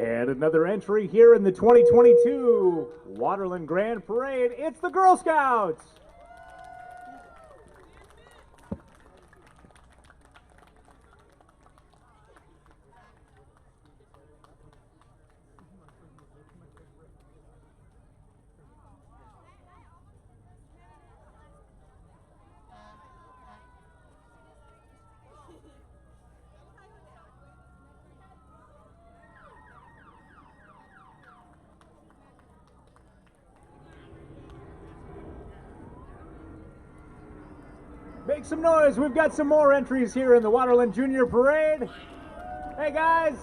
And another entry here in the 2022 Waterland Grand Parade. It's the Girl Scouts. Make some noise. We've got some more entries here in the Waterland Junior Parade. Hey, guys.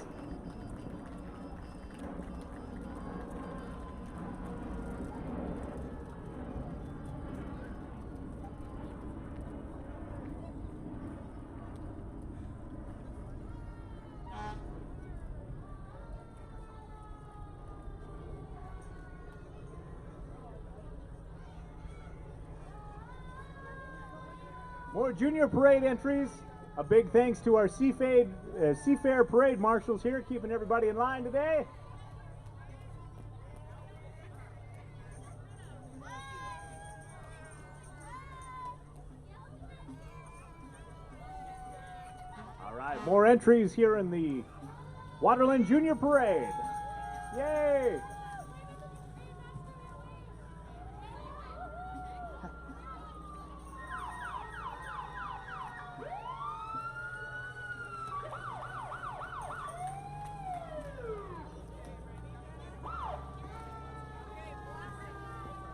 More Junior Parade entries. A big thanks to our Seafair Parade marshals here, keeping everybody in line today. All right, more entries here in the Waterland Junior Parade. Yay!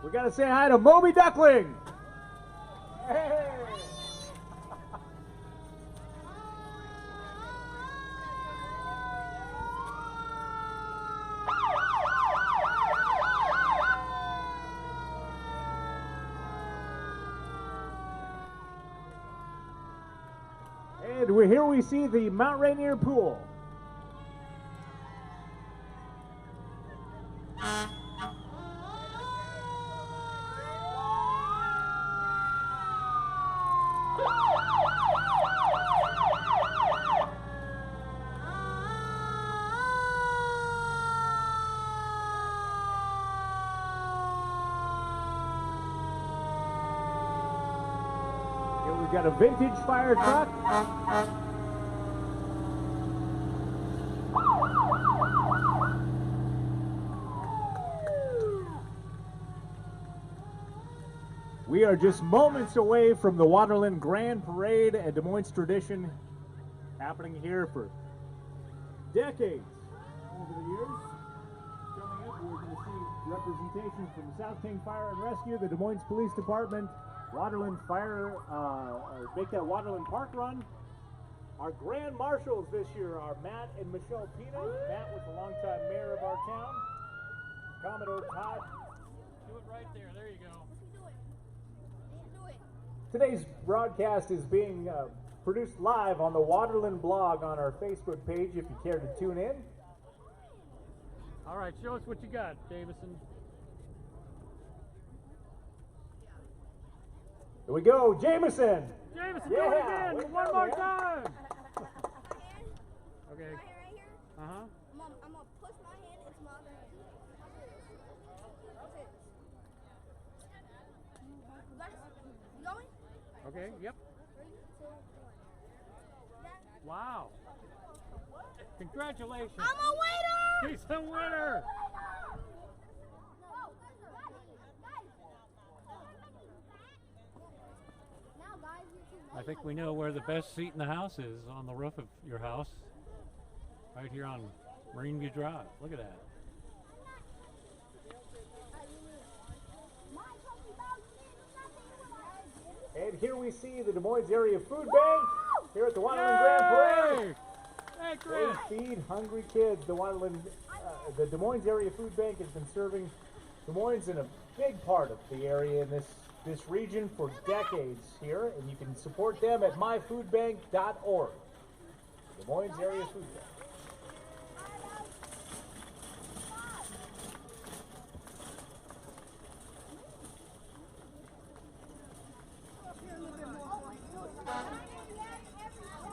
We gotta say hi to Moby Duckling. Hey. And here we see the Mount Rainier pool. We've got a vintage fire truck. We are just moments away from the Waterland Grand Parade, a Des Moines tradition happening here for decades over the years. Coming up, we're going to see representation from South King Fire and Rescue, the Des Moines Police Department, Waterland Fire, make that Waterland Park run. Our Grand Marshals this year are Matt and Michelle Pina. Matt was the longtime mayor of our town. Commodore Todd. Do it right there. There you go. Today's broadcast is being produced live on the Waterland blog on our Facebook page if you care to tune in. All right, show us what you got, Davison. Here we go, Jameson. Jameson, Yeah, do it again. One more man. time. Okay. Right here. Uh-huh. I'm gonna push my hand into my other hand. That's it. You going? Okay, yep. 3, 2, 1. Wow. Congratulations. I'm a winner! He's the winner. I think we know where the best seat in the house is, on the roof of your house. Right here on Marine View Drive. Look at that. And here we see the Des Moines Area Food Bank here at the Waterland Grand Parade. Hey, Chris. They feed hungry kids. The Des Moines Area Food Bank has been serving Des Moines in a big part of the area in this region for decades here, and you can support them at myfoodbank.org. Des Moines Area Food Bank.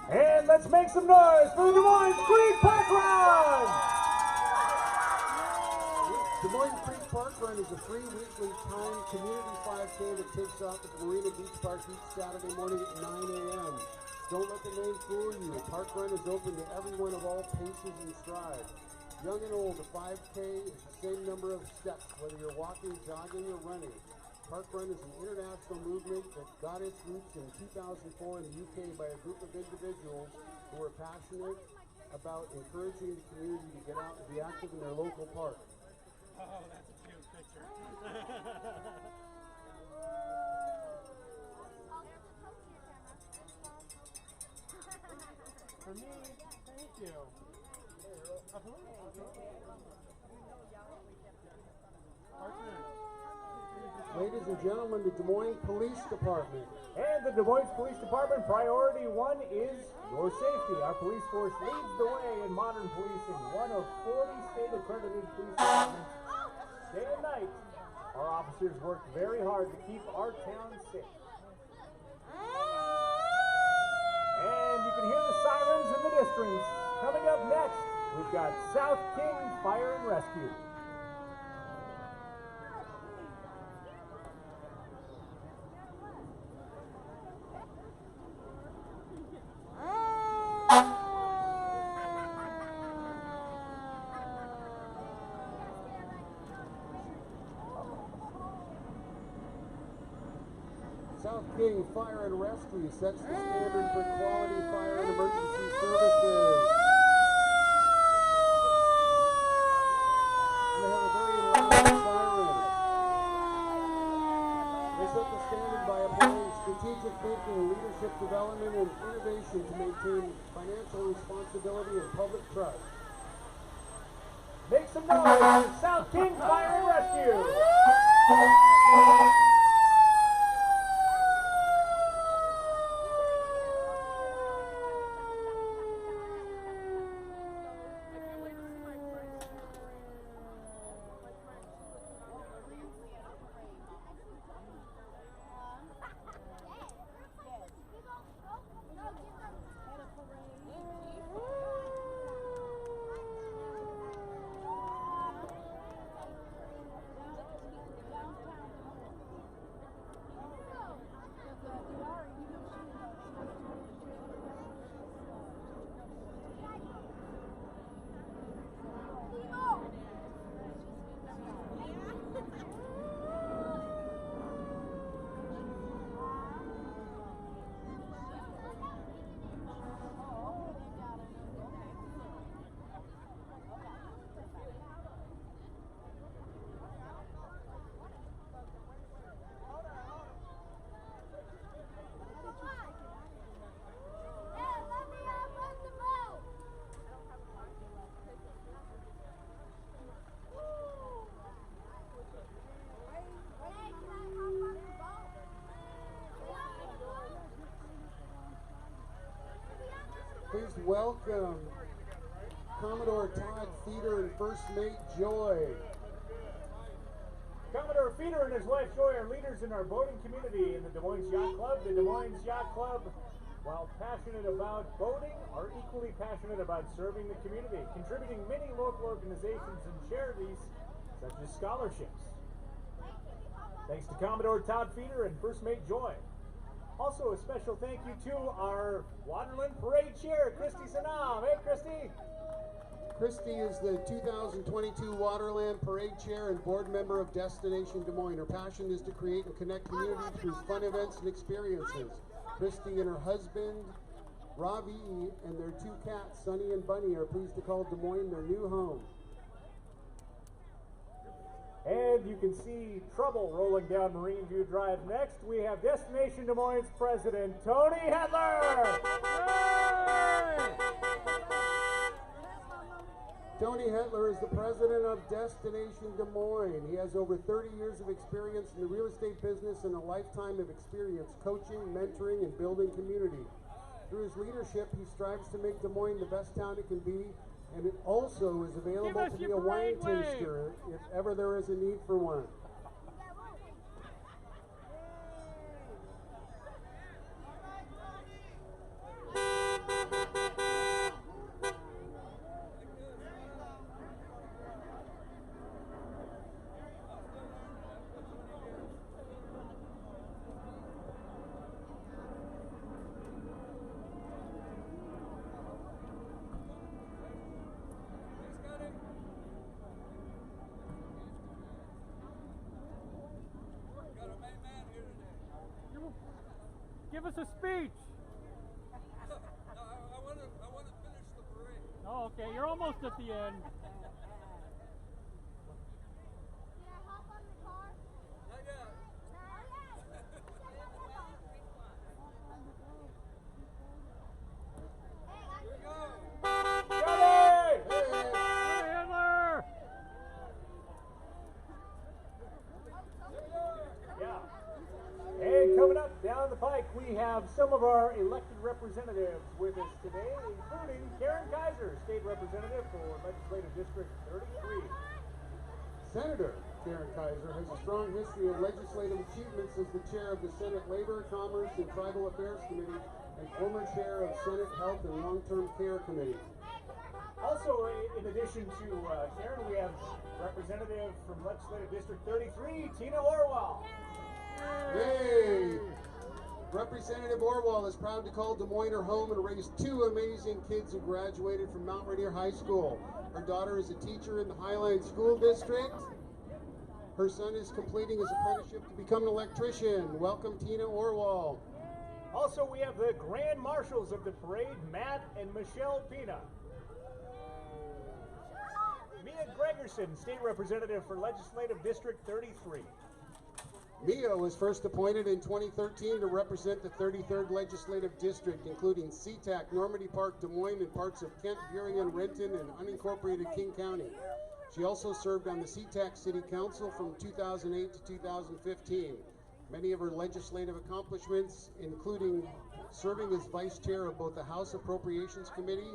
And let's make some noise for the Des Moines Creek Park Run! Moines Creek Park Run is a free weekly timed community 5K that takes off at the Marina Beach Park each Saturday morning at 9 a.m. Don't let the name fool you. Park Run is open to everyone of all paces and strides. Young and old, the 5K is the same number of steps, whether you're walking, jogging, or running. Park Run is an international movement that got its roots in 2004 in the UK by a group of individuals who are passionate about encouraging the community to get out and be active in their local park. Oh, that's a cute picture. For me, thank you. Ladies and gentlemen, the Des Moines Police Department. And the Des Moines Police Department, priority one is your safety. Our police force leads the way in modern policing, one of 40 state-accredited police departments. Day and night, our officers work very hard to keep our town safe. And you can hear the sirens in the distance. Coming up next, we've got South King Fire and Rescue. South King Fire and Rescue sets the standard for quality fire and emergency services. They have a very loud siren. They set the standard by applying strategic thinking, leadership development, and innovation to maintain financial responsibility and public trust. Make some noise for South King Fire and Rescue. Please welcome Commodore Todd Feeder and First Mate Joy. Commodore Feeder and his wife Joy are leaders in our boating community in the Des Moines Yacht Club. The Des Moines Yacht Club, while passionate about boating, are equally passionate about serving the community, contributing many local organizations and charities, such as scholarships. Thanks to Commodore Todd Feeder and First Mate Joy. Also, a special thank you to our Waterland Parade Chair, Christy Sanam. Hey, Christy. Christy is the 2022 Waterland Parade Chair and board member of Destination Des Moines. Her passion is to create and connect community through fun events and experiences. Christy and her husband, Ravi, and their two cats, Sunny and Bunny, are pleased to call Des Moines their new home. And you can see trouble rolling down Marine View Drive. Next, we have Destination Des Moines President Tony Hetler. Tony Hetler is the president of Destination Des Moines. He has over 30 years of experience in the real estate business and a lifetime of experience coaching, mentoring, and building community. Through his leadership, he strives to make Des Moines the best town it can be, and it also is available to be a wine taster if ever there is a need for one. Give us a speech. I want to finish the parade. Oh, okay. You're almost at the end. Can I hop on the car? Not yet. Here we go. Hitler! Yeah. And coming up down the pike, we have some of our elected representatives with us today, including Karen Kaiser, State Representative for Legislative District 33. Senator Karen Kaiser has a strong history of legislative achievements as the chair of the Senate Labor, Commerce, and Tribal Affairs Committee and former chair of Senate Health and Long-Term Care Committee. Also, in addition to Karen, we have Representative from Legislative District 33, Tina Orwell. Yay! Representative Orwell is proud to call Des Moines her home and raised two amazing kids who graduated from Mount Rainier High School. Her daughter is a teacher in the Highline School District. Her son is completing his apprenticeship to become an electrician. Welcome, Tina Orwell. Also, we have the Grand Marshals of the parade, Matt and Michelle Pina. Mia Gregerson, State Representative for Legislative District 33. Mia was first appointed in 2013 to represent the 33rd Legislative District, including SeaTac, Normandy Park, Des Moines, and parts of Kent, Burien, Renton, and unincorporated King County. She also served on the SeaTac City Council from 2008 to 2015. Many of her legislative accomplishments, including serving as vice chair of both the House Appropriations Committee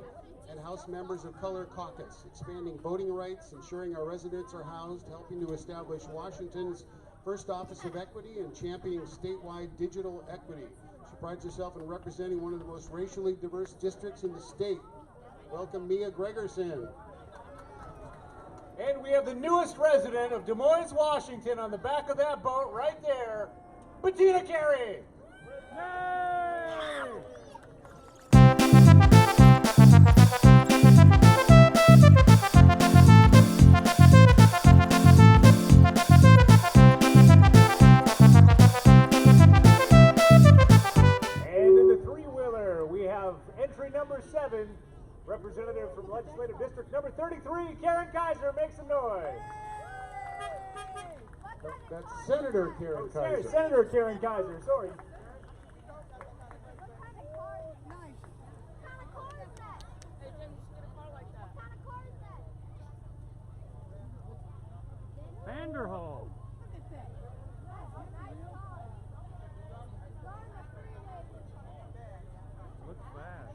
and House Members of Color Caucus, expanding voting rights, ensuring our residents are housed, helping to establish Washington's first Office of Equity, and championing statewide digital equity. She prides herself in representing one of the most racially diverse districts in the state. Welcome, Mia Gregerson. And we have the newest resident of Des Moines, Washington on the back of that boat right there, Bettina Carey. Yay! And in the three-wheeler, we have entry number 7, Representative from Legislative District number 33, Karen Kaiser. Make some noise. That's Senator Karen Sorry, Kaiser. Senator Karen Kaiser, sorry. Vanderhall. Looks fast.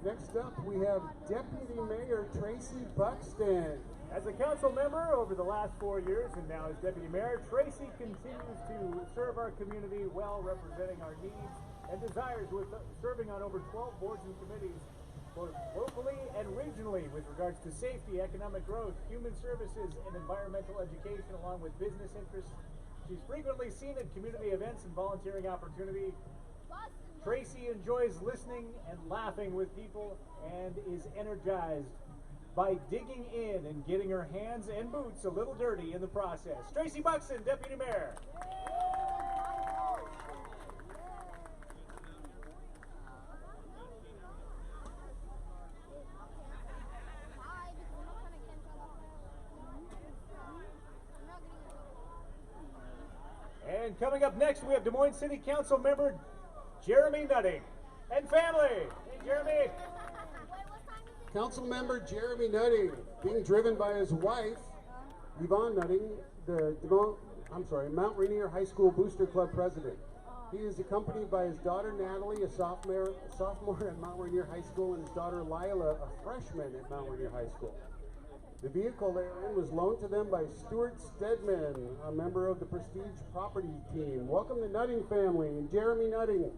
Next up, we have Deputy Mayor Tracy Buxton. As a council member over the last 4 years and now as Deputy Mayor, Tracy continues to serve our community well, representing our needs and desires with serving on over 12 boards and committees, both locally and regionally, with regards to safety, economic growth, human services, and environmental education, along with business interests. She's frequently seen at community events and volunteering opportunity. Tracy enjoys listening and laughing with people and is energized by digging in and getting her hands and boots a little dirty in the process. Tracy Buxton, Deputy Mayor. And coming up next, we have Des Moines City Council member Jeremy Nutting and family. Hey, Jeremy. Council member Jeremy Nutting, being driven by his wife, Yvonne Nutting, the Mount Rainier High School Booster Club president. He is accompanied by his daughter Natalie, a sophomore at Mount Rainier High School, and his daughter Lila, a freshman at Mount Rainier High School. The vehicle they are in was loaned to them by Stuart Stedman, a member of the Prestige Property Team. Welcome to Nutting family and Jeremy Nutting.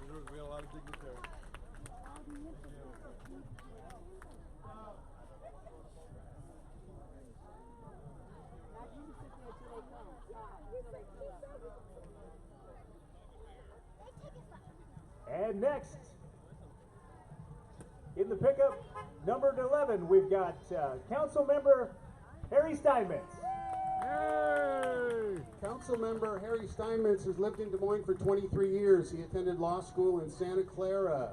We got a lot of dignitaries. And next, in the pickup, number 11, we've got Council Member Harry Steinmetz. Yay! Council Member Harry Steinmetz has lived in Des Moines for 23 years. He attended law school in Santa Clara.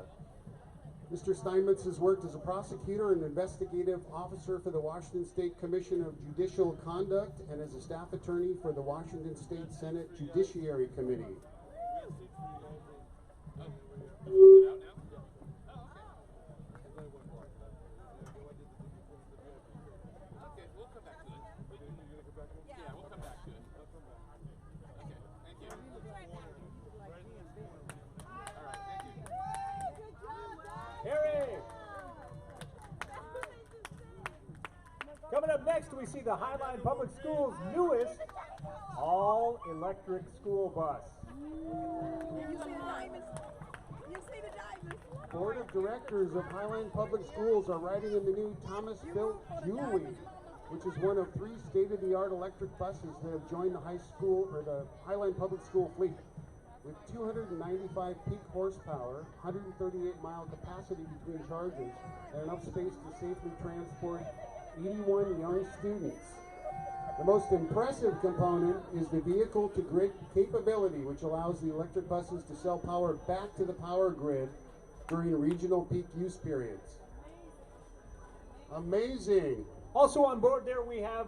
Mr. Steinmetz has worked as a prosecutor and investigative officer for the Washington State Commission of Judicial Conduct and as a staff attorney for the Washington State Senate Judiciary Committee. Coming up next, we see the Highline Public Schools' newest all-electric school bus. Board of Directors of Highline Public Schools are riding in the new Thomas-built Julie, which is one of 3 state-of-the-art electric buses that have joined the the Highline Public School fleet. With 295 peak horsepower, 138-mile capacity between charges, and enough space to safely transport 81 young students. The most impressive component is the vehicle-to-grid capability, which allows the electric buses to sell power back to the power grid during regional peak use periods. Amazing! Also on board there we have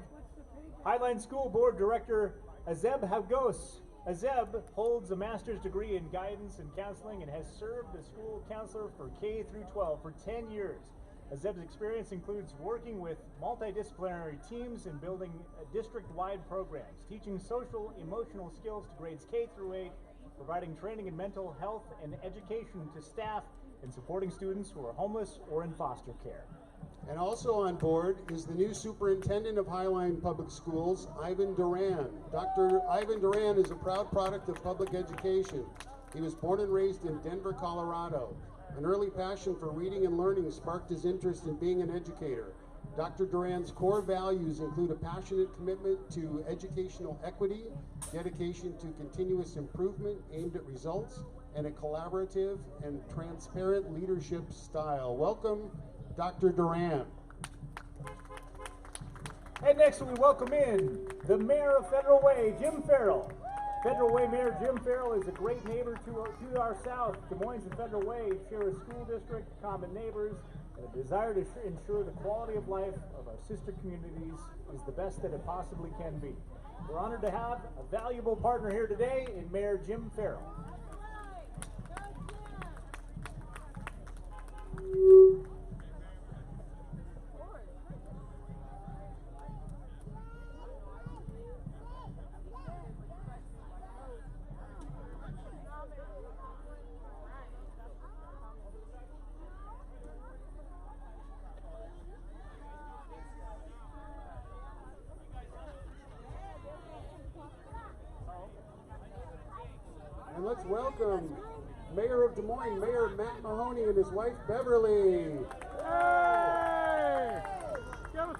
Highline School Board Director Ezra Havgos. Ezra holds a master's degree in guidance and counseling and has served as school counselor for K through 12 for 10 years. Ezra's experience includes working with multidisciplinary teams and building district-wide programs, teaching social emotional skills to grades K through 8, providing training in mental health and education to staff, and supporting students who are homeless or in foster care. And also on board is the new superintendent of Highline Public Schools, Ivan Duran. Dr. Ivan Duran is a proud product of public education. He was born and raised in Denver, Colorado. An early passion for reading and learning sparked his interest in being an educator. Dr. Duran's core values include a passionate commitment to educational equity, dedication to continuous improvement aimed at results, and a collaborative and transparent leadership style. Welcome, Dr. Duran. And next we welcome in the Mayor of Federal Way, Jim Farrell. Federal Way Mayor Jim Farrell is a great neighbor to our south. Des Moines and Federal Way share a school district, common neighbors, and a desire to ensure the quality of life of our sister communities is the best that it possibly can be. We're honored to have a valuable partner here today in Mayor Jim Farrell. And let's welcome Mayor of Des Moines, Mayor Matt Mahoney, and his wife Beverly. Hey!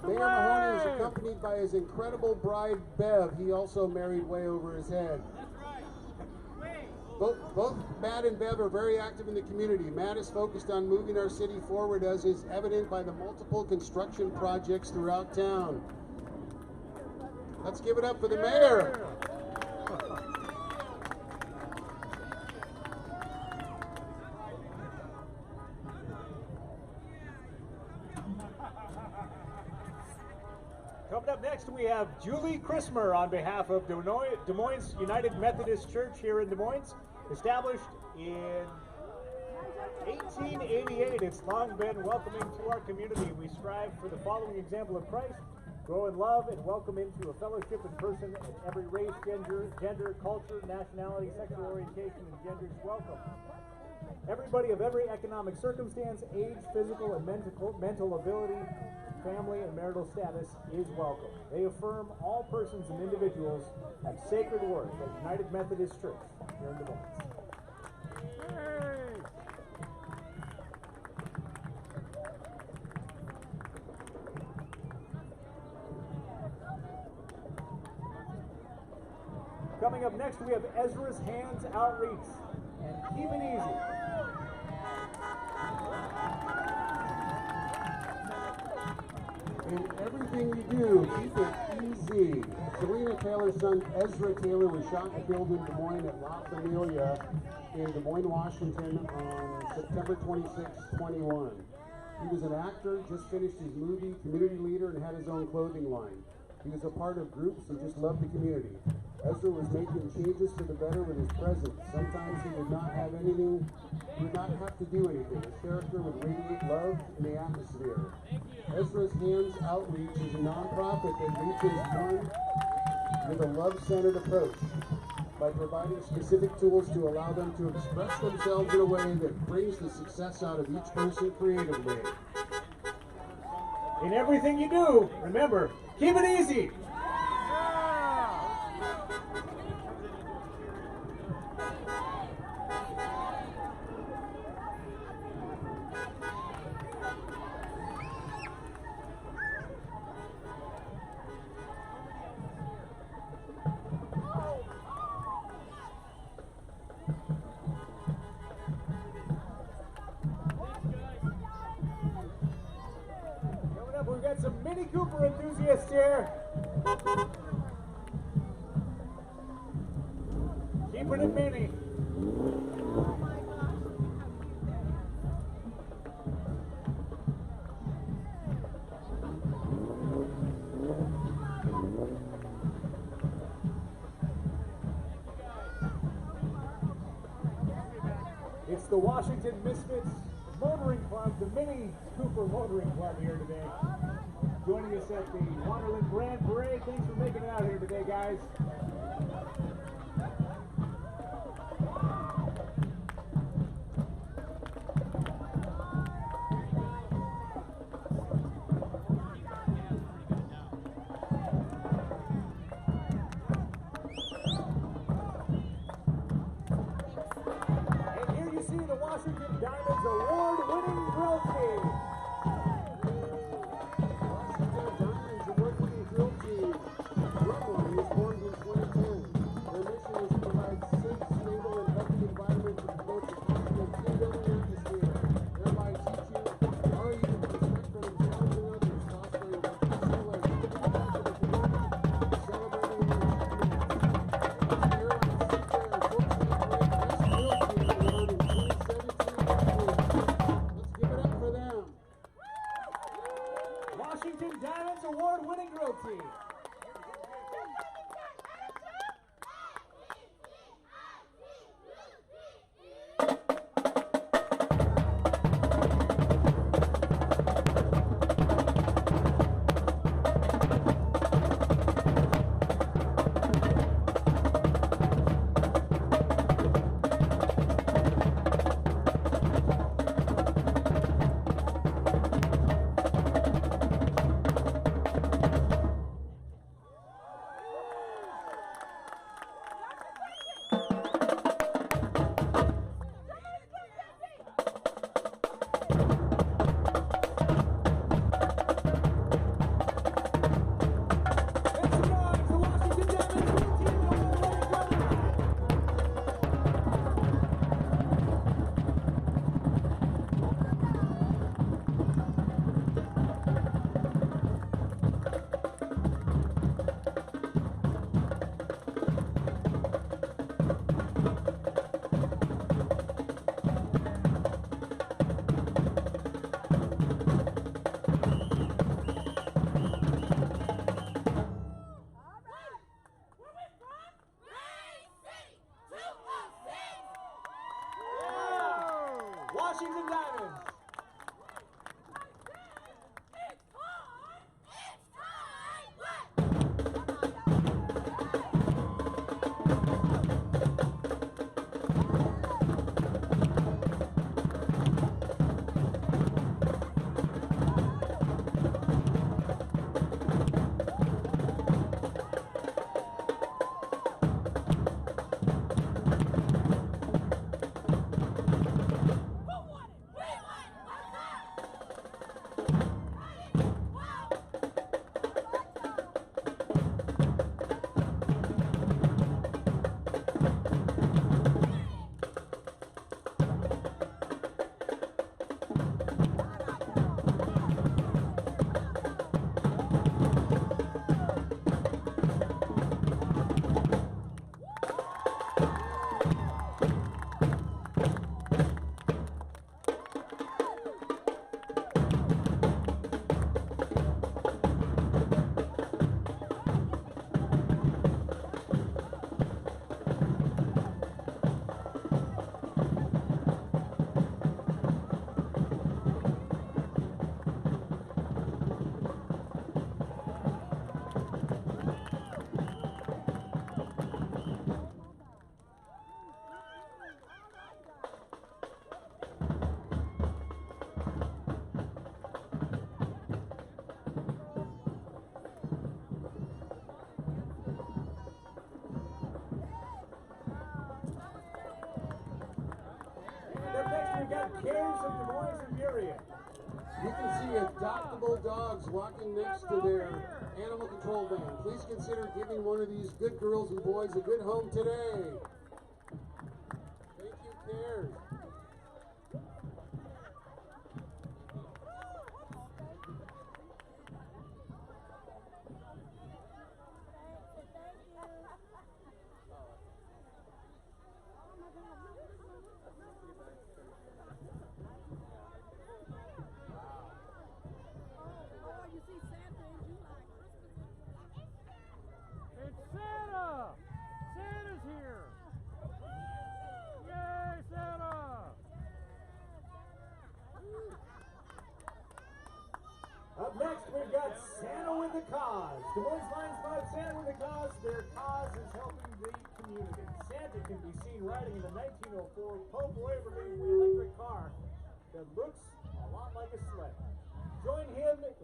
Mayor Mahoney is accompanied by his incredible bride Bev. He also married way over his head. Both Matt and Bev are very active in the community. Matt is focused on moving our city forward, as is evident by the multiple construction projects throughout town. Let's give it up for the mayor. Coming up next, we have Julie Christmer on behalf of Des Moines United Methodist Church here in Des Moines. Established in 1888, it's long been welcoming to our community. We strive for the following example of Christ: Grow in love and welcome into a fellowship in person at every race, gender, culture, nationality, sexual orientation, and genders welcome. Everybody of every economic circumstance, age, physical, and mental ability, family, and marital status is welcome. They affirm all persons and individuals have sacred worth at United Methodist Church here in Des Moines. Coming up next, we have Ezra's Hands Outreach. And keep it easy. In everything you do, keep it easy. Selena Taylor's son, Ezra Taylor, was shot and killed in Des Moines at La Familia in Des Moines, Washington on September 26, 21. He was an actor, just finished his movie, community leader, and had his own clothing line. He was a part of groups and just loved the community. Ezra was making changes for the better with his presence. Sometimes he would not have anything, he would not have to do anything. His character would radiate love in the atmosphere. Ezra's Hands Outreach is a nonprofit that reaches one with a love-centered approach by providing specific tools to allow them to express themselves in a way that brings the success out of each person creatively. In everything you do, remember, keep it easy. We've got some Mini Cooper enthusiasts here. Keeping it mini. It's the Washington Misfits Motoring Club, the Mini Cooper Motoring Club here today. Joining us at the Waterland Grand Parade. Thanks for making it out here today, guys. And here you see the Washington Diamonds award-winning drill team. Washington Diamonds award-winning grill team. Washington Diamonds. Cares of Des Moines and Period. You can see adoptable dogs walking next to their animal control van. Please consider giving one of these good girls and boys a good home today. Thank you, Cares. It's Santa! Santa's here! Yay, Santa! Up next, we've got Santa with the Cause. Des Moines Lions Club, Santa with the Cause. Their cause is helping the community. Santa can be seen riding in the 1904 Pope Waverly electric car that looks a lot like a sled. Join him as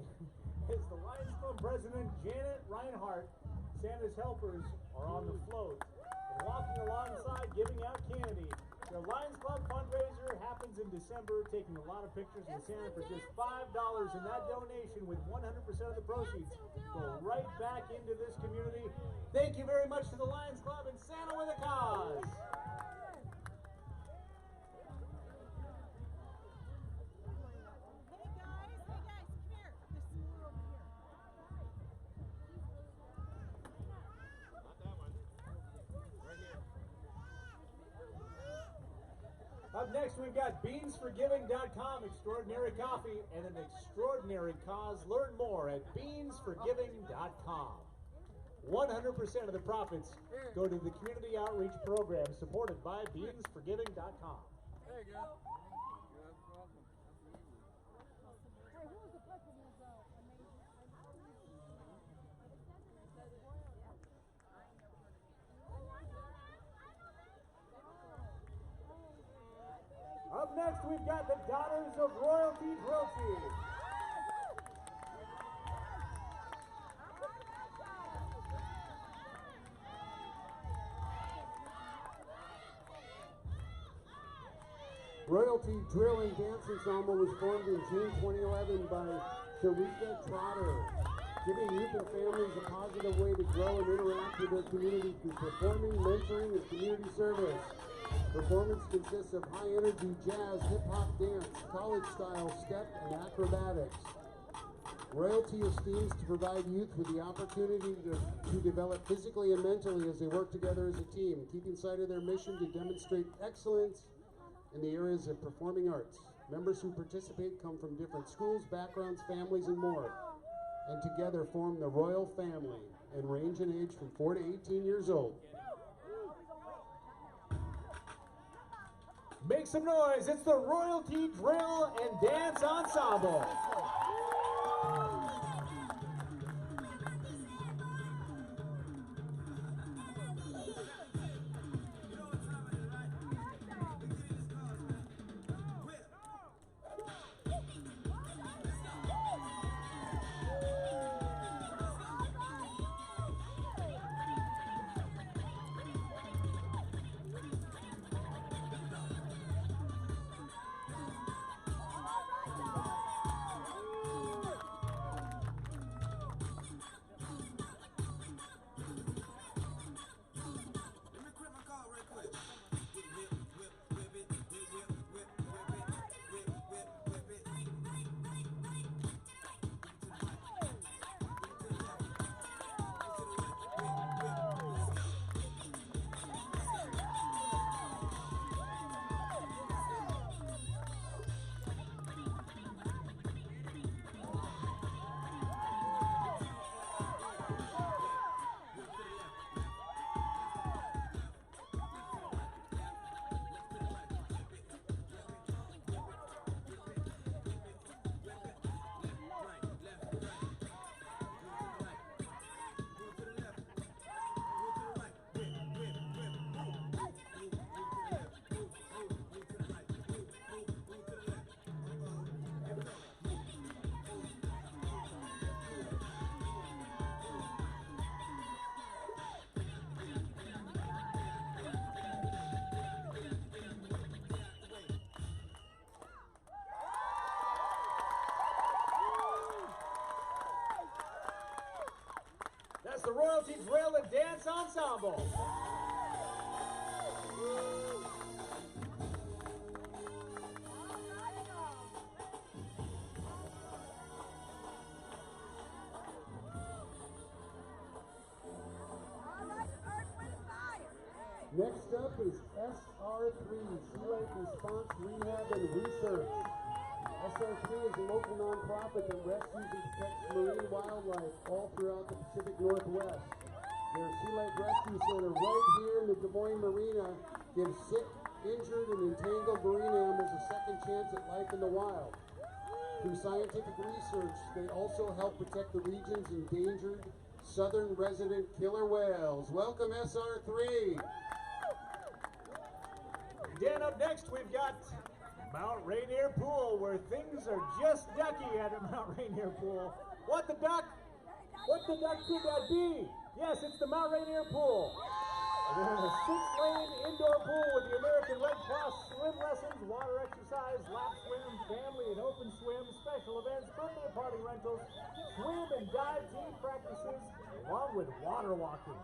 the Lions Club President Janet Reinhardt. Santa's helpers are on the float and walking alongside, giving out candy. The Lions Club fundraiser happens in December, taking a lot of pictures with Santa for just $5, and that donation with 100% of the proceeds go right back into this community. Thank you very much to the Lions Club and Santa with a Cause. Up next, we've got beansforgiving.com, extraordinary coffee and an extraordinary cause. Learn more at beansforgiving.com. 100% of the profits go to the community outreach program supported by beansforgiving.com. There you go. Up next, we've got the Daughters of Royalty Drill Team. Royalty Drill and Dance Ensemble was formed in June 2011 by Teresa Trotter, giving youth and families a positive way to grow and interact with their community through performing, mentoring, and community service. Performance consists of high-energy jazz, hip-hop dance, college-style step, and acrobatics. Royalty esteems to provide youth with the opportunity to develop physically and mentally as they work together as a team, keeping sight of their mission to demonstrate excellence in the areas of performing arts. Members who participate come from different schools, backgrounds, families, and more, and together form the Royal Family and range in age from 4 to 18 years old. Make some noise, it's the Royalty Drill and Dance Ensemble. Royalty Drill and Dance Ensemble. Next up is SR3, Sea Life Response Rehab and Research. SR3 is a local nonprofit that rescues and protects marine wildlife all throughout the Pacific Northwest. Their Sea Life Rescue Center right here in the Des Moines Marina gives sick, injured, and entangled marine animals a second chance at life in the wild. Through scientific research, they also help protect the region's endangered southern resident killer whales. Welcome, SR3. Dan, up next we've got Mount Rainier Pool, where things are just ducky at Mount Rainier Pool. What the duck? What the duck could that be? Yes, it's the Mount Rainier Pool. It is a 6-lane indoor pool with the American Red Cross swim lessons, water exercise, lap swim, family and open swim, special events, birthday party rentals, swim and dive team practices, along with water walking.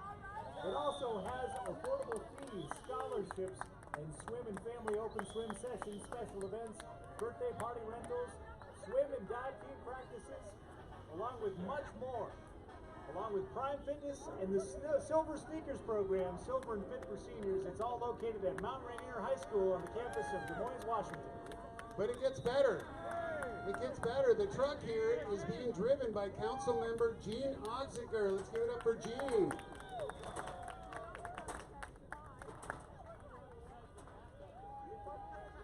It also has affordable fees, scholarships, and swim and family open swim sessions, special events, birthday party rentals, swim and dive team practices, along with much more. Along with Prime Fitness and the Silver Sneakers program, Silver and Fit for Seniors. It's all located at Mount Rainier High School on the campus of Des Moines, Washington. But it gets better. It gets better. The truck here is being driven by Council Member Gene Oxiger. Let's give it up for Gene.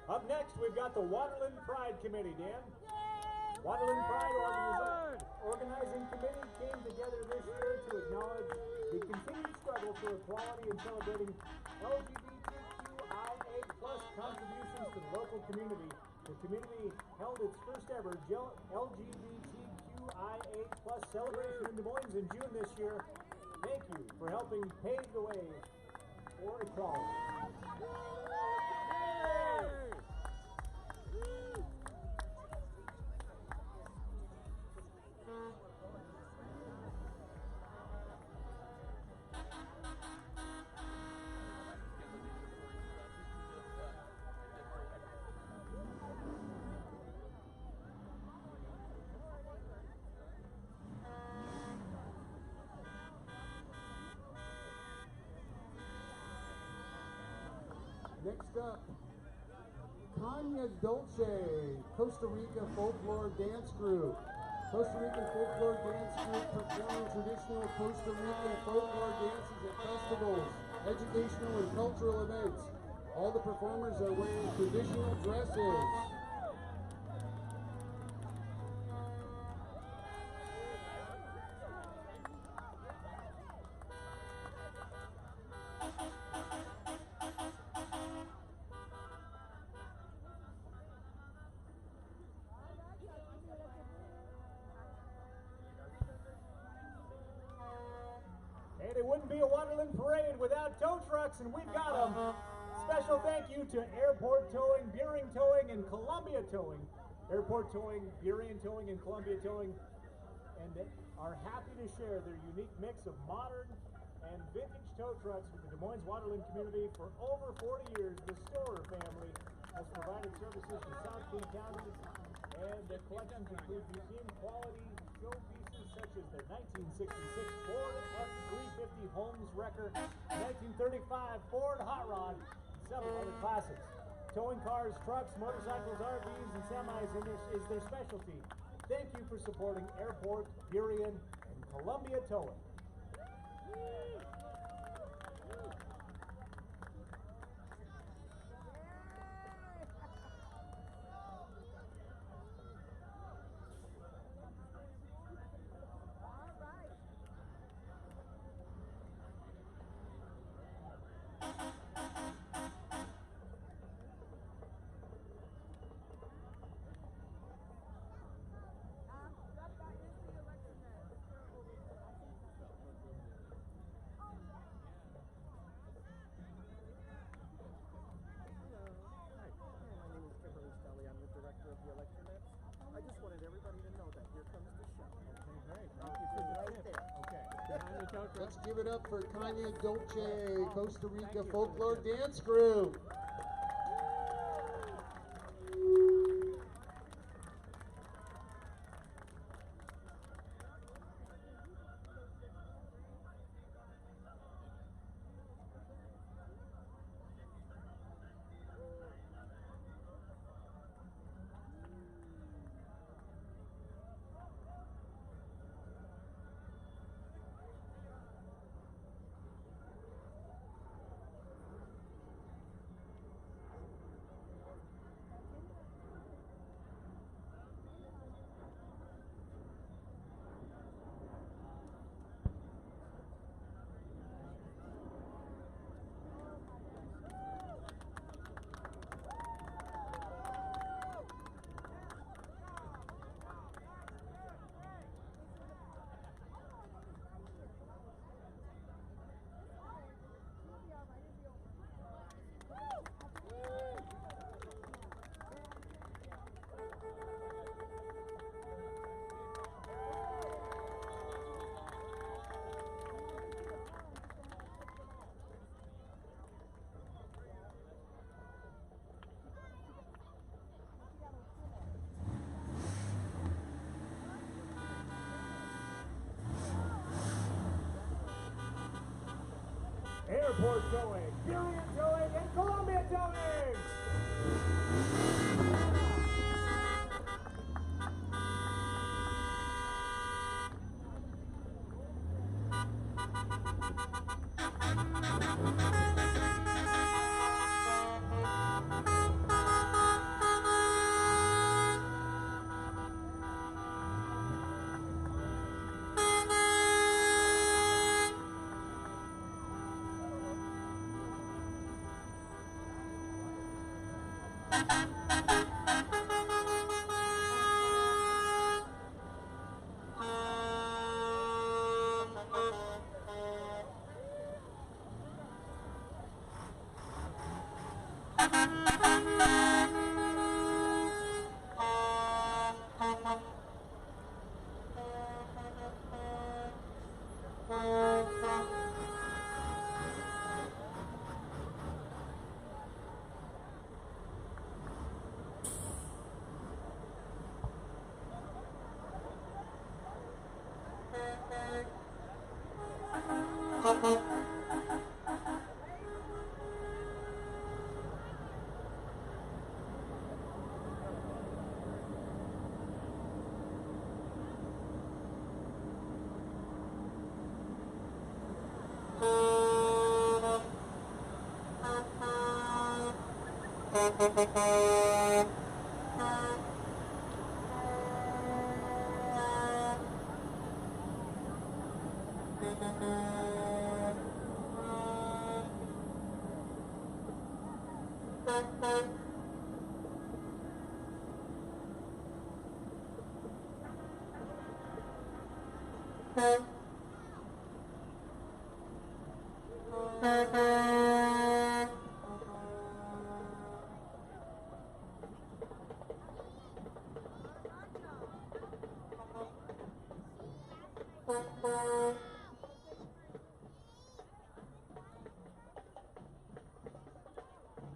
Up next, we've got the Waterland Pride Committee, Dan. Waterland Pride Organizing Committee came together this year to acknowledge the continued struggle for equality and celebrating LGBTQIA+ contributions to the local community. The community held its first ever LGBTQIA+ celebration in Des Moines in June this year. Thank you for helping pave the way for equality. Next up, Cana Dolce, Costa Rica Folklore Dance Group. Costa Rican Folklore Dance Group performing traditional Costa Rican folklore dances at festivals, educational and cultural events. All the performers are wearing traditional dresses. And it wouldn't be a Waterland Parade without tow trucks, and we've got them. Special thank you to Airport Towing, Buring Towing, and Columbia Towing. Airport Towing, Buring Towing, and Columbia Towing, and they are happy to share their unique mix of modern and vintage tow trucks with the Des Moines Waterland community. For over 40 years, the Storer family has provided services to South King counties, and their collections include museum quality showpieces such as their 1966 Ford F-350 Holmes Wrecker, 1935 Ford Hot Rod, and several other classics. Towing cars, trucks, motorcycles, RVs, and semis is their specialty. Thank you for supporting Airport, Burien, and Columbia Towing. Let's give it up for Kanya Dolce, Costa Rica Folklore Dance Group. Airport towing, Period towing, and Columbia towing!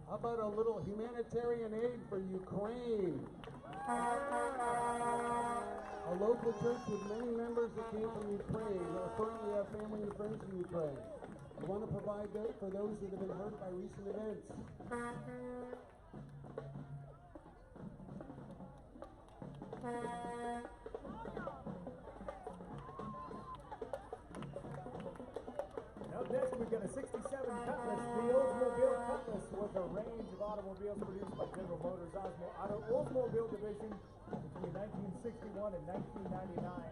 How about a little humanitarian aid for Ukraine? A local church with many members that came from Ukraine or currently have family and friends in Ukraine. We want to provide that for those that have been hurt by recent events. Now next we've got a 67 Cutlass, the Oldsmobile Cutlass with a range of automobiles produced by General Motors Oldsmobile Division between 1961 and 1999.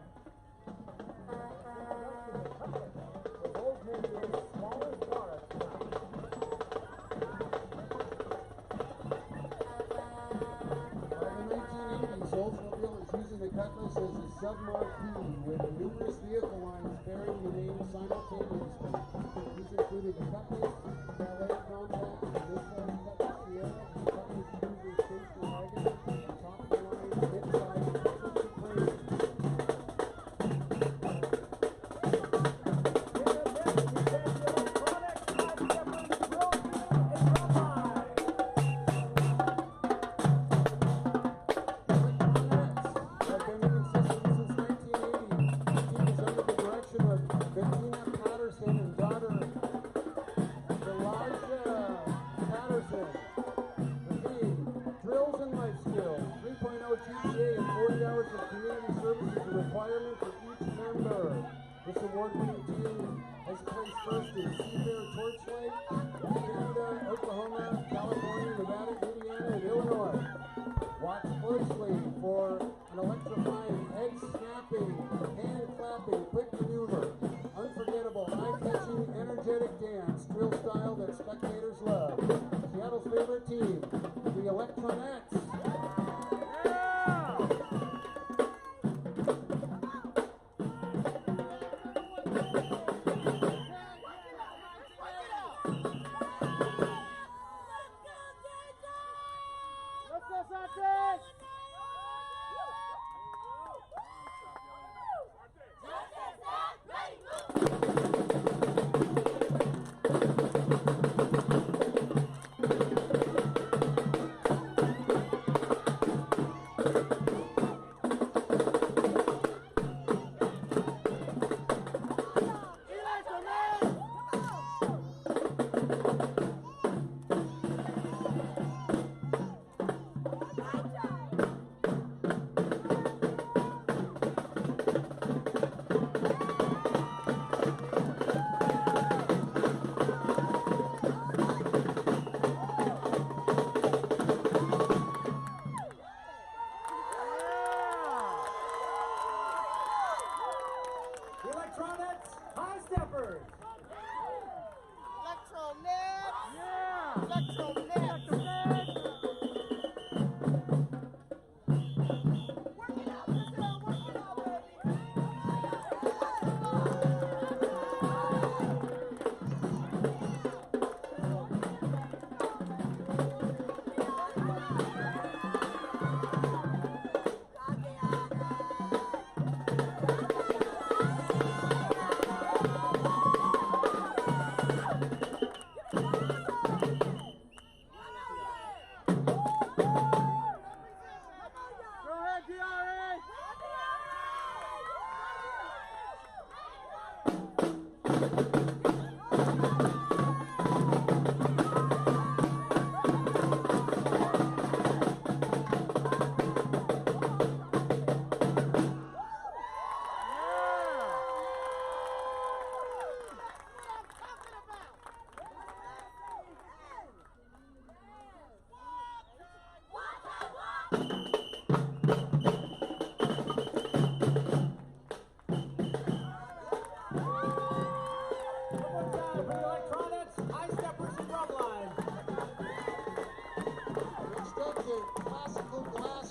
The Cutlass was Oldsmobile's smallest product line. In the 1980s, Oldsmobile is using the Cutlass as a sub-marquee with numerous vehicle lines bearing the name simultaneously. These included the Cutlass, Ballet Compact, the Nissan Cutlass Sierra, the Cutlass Cruiser Station Wagon, and top-of-the-line mid-size Cutlass Supreme. award-winning team has placed first in Seafair Torchlight, Canada, Oklahoma, California, Nevada, Indiana, and Illinois. Watch closely for an electrifying, head-snapping, hand-clapping, quick maneuver, unforgettable, eye-catching, energetic dance, drill style that spectators love. Seattle's favorite team, the Electronettes.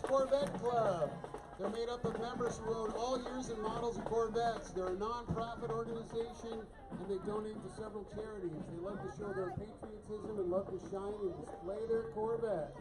Corvette Club. They're made up of members who own all years and models of Corvettes. They're a non-profit organization and they donate to several charities. They love to show their patriotism and love to shine and display their Corvette.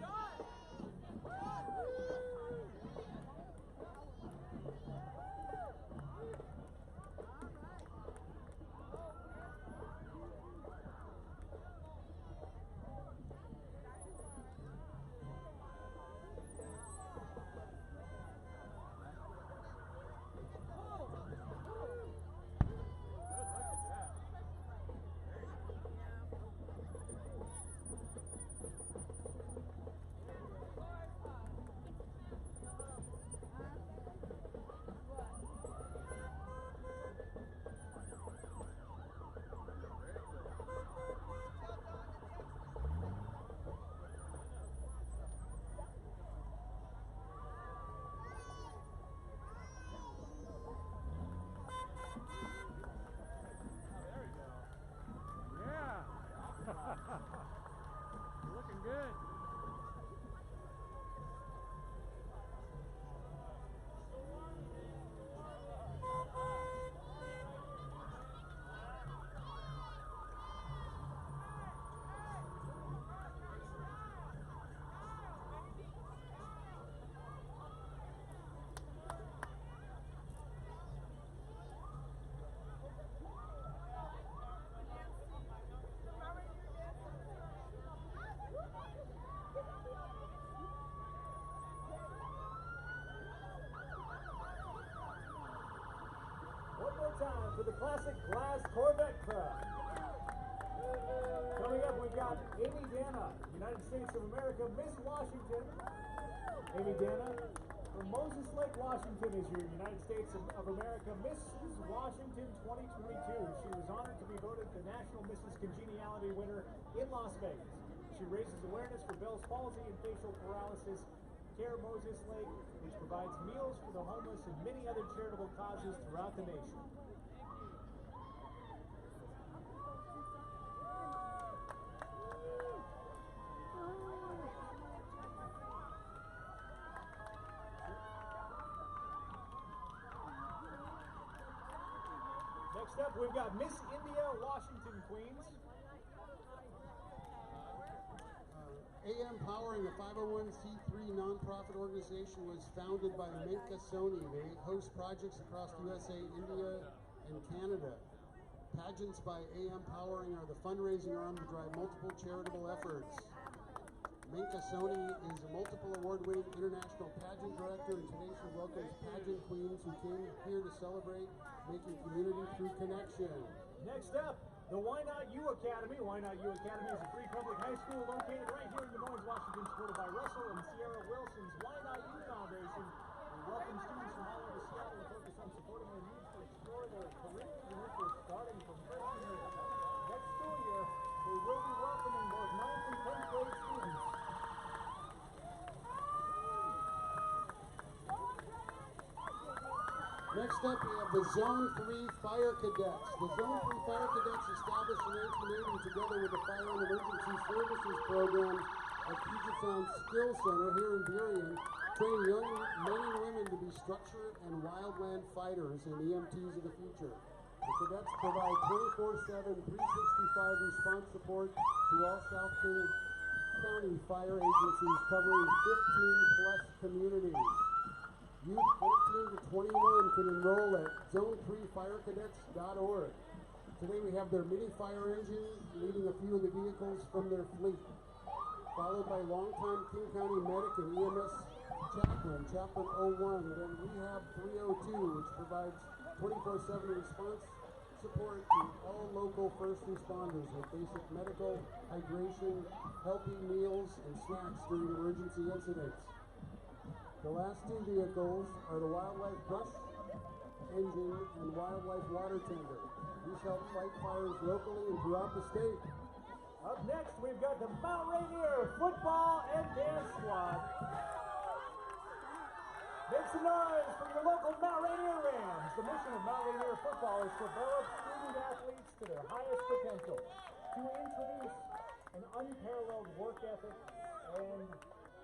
Looking good. Time for the Classic Glass Corvette Club. Coming up, we've got Amy Dana, United States of America, Miss Washington. Amy Dana From Moses Lake, Washington is your United States of America Mrs. Washington 2022. She was honored to be voted the National Mrs. Congeniality winner in Las Vegas. She raises awareness for Bell's palsy and facial paralysis. Care Moses Lake, which provides meals for the homeless and many other charitable causes throughout the nation. Next up, we've got Miss India Washington Queens. AM Powering, a 501c3 nonprofit organization, was founded by Menka Soni. They host projects across the USA, India, and Canada. Pageants by AM Powering are the fundraising arm to drive multiple charitable efforts. Menka Soni is a multiple award-winning international pageant director, and today she welcomes pageant queens who came here to celebrate making community through connection. Next up, the Why Not You Academy. Why Not You Academy is a free public high school located right here in Des Moines, Washington, supported by Russell and Sierra Wilson's Why Not You Foundation. We welcome students from all over Seattle and focus on supporting their needs to explore their careers and interests starting from freshman year. Next school year, they will be welcoming both 9th and 10th grade students. Next up, we have the Zone 3 Fire Cadets. The Zone 3 Fire Cadets established in 1980 together with the Fire and Emergency Services Program at Puget Sound Skill Center here in Burien, training young men and women to be structure and wildland fighters and EMTs of the future. The cadets provide 24/7, 365 response support to all South County fire agencies covering 15+ communities. Youth 14 to 21 can enroll at zone3firecadets.org. Today we have their mini fire engine leading a few of the vehicles from their fleet, followed by longtime King County medic and EMS chaplain, Chaplain 01, then Rehab 302, which provides 24/7 response support to all local first responders with basic medical, hydration, healthy meals, and snacks during emergency incidents. The last two vehicles are the Wildlife Brush Engine and Wildlife Water Tender. These help fight fires locally and throughout the state. Up next, we've got the Mount Rainier Football and Dance Squad. Make some noise for your local Mount Rainier Rams. The mission of Mount Rainier Football is to develop student athletes to their highest potential, to introduce an unparalleled work ethic and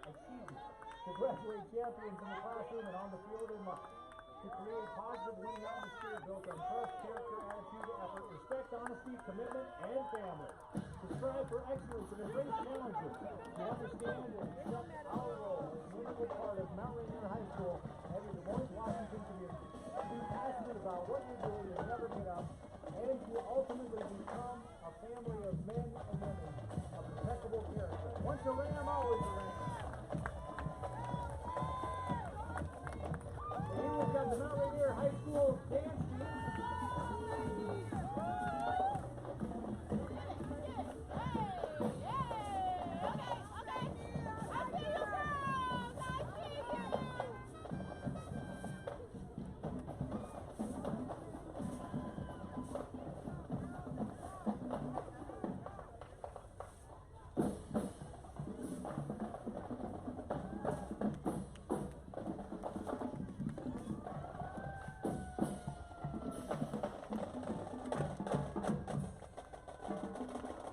achievement, to graduate champions in the classroom and on the field and much, to create positive winning atmosphere built on trust, character, attitude, effort, respect, honesty, commitment, and family, to strive for excellence and embrace challenges, to understand and accept our role as an integral part of Mount Rainier High School and the Des Moines, Washington community, to be passionate about what you're doing and never get up, and to ultimately become a family of men and women of impeccable character. Once a Ram, always a Ram. Here we've got the Mount Rainier High School dance team.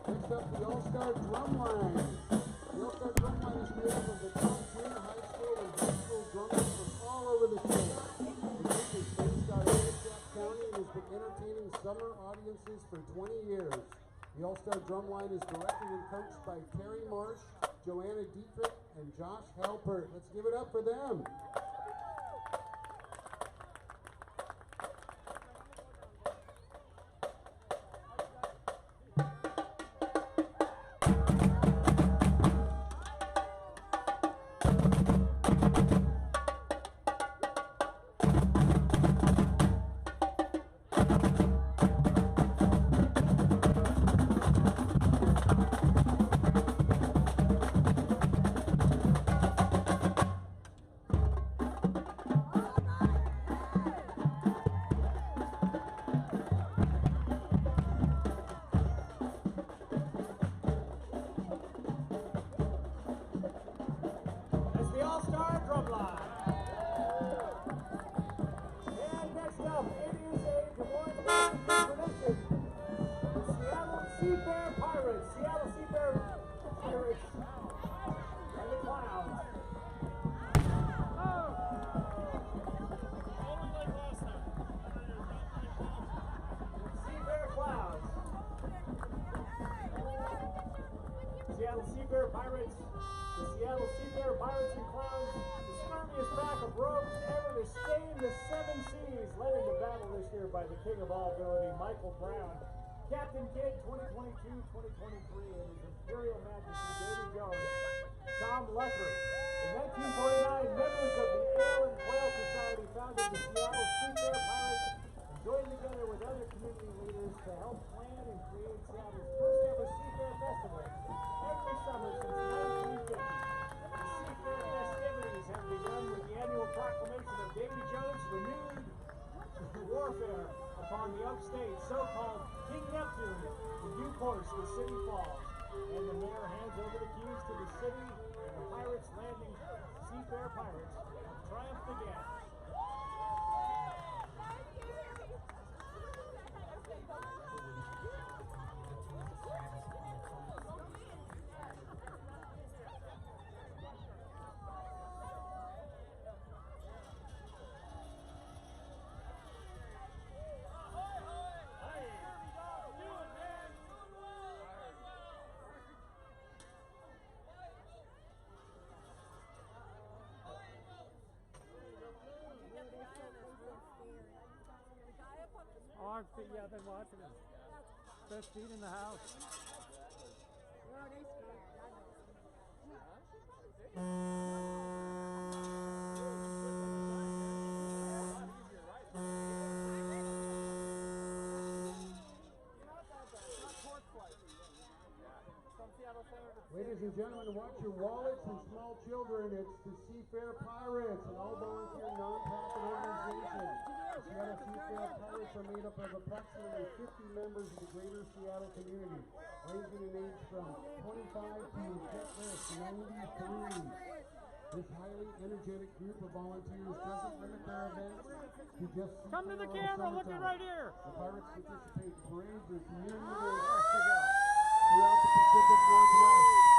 Next up, the All-Star Drumline. The All-Star Drumline is made up of the top junior high school and high school drummers from all over the state. The group is based out of Kaiser County and has been entertaining summer audiences for 20 years. The All-Star Drumline is directed and coached by Terry Marsh, Joanna Dietrich, and Josh Halpert. Let's give it up for them. Pirates, the Seattle Seafair Pirates and Clowns, the scurviest pack of rogues ever to stain the seven seas, led into battle this year by the king of all ability, Michael Brown, Captain Kidd 2022-2023, and His Imperial Majesty Davy Jones, Tom Lecker. In 1949, members of the Ale and Quail Society founded the Seattle Seafair Pirates and joined together with other community leaders to help plan and create Seattle's first ever Seafair Festival every summer since 1950. The Seafair festivities have begun with the annual proclamation of Davy Jones' renewed warfare upon the upstate, so-called King Neptune, in due course the city falls, and the mayor hands over the keys to the city, and the Pirates Landing Seafair Pirates have triumphed again. Yeah, I've been watching him. Best seat in the house. Ladies and gentlemen, watch your wallets and small children. It's the Seafair Pirates, an all-volunteer non-profit organization. The Seattle Seafair Pirates are made up of approximately 50 members of the greater Seattle community, ranging in age from 25 to, get this, 93. This highly energetic group of volunteers doesn't limit their events to just Come to the camera, look at right here. The Pirates participate in parades and community events throughout the Pacific Northwest.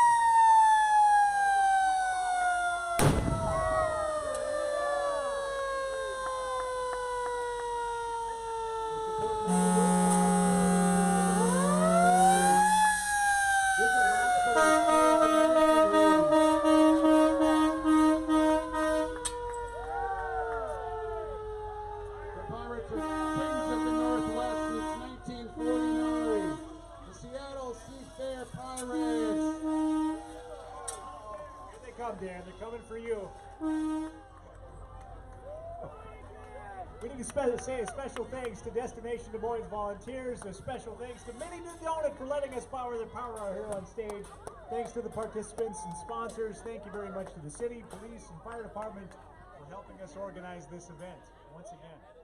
Dan, they're coming for you. We need to say a special thanks to Destination Des Moines volunteers, a special thanks to Minnie Donut for letting us power the power out here on stage. Thanks to the participants and sponsors. Thank you very much to the city, police, and fire department for helping us organize this event once again.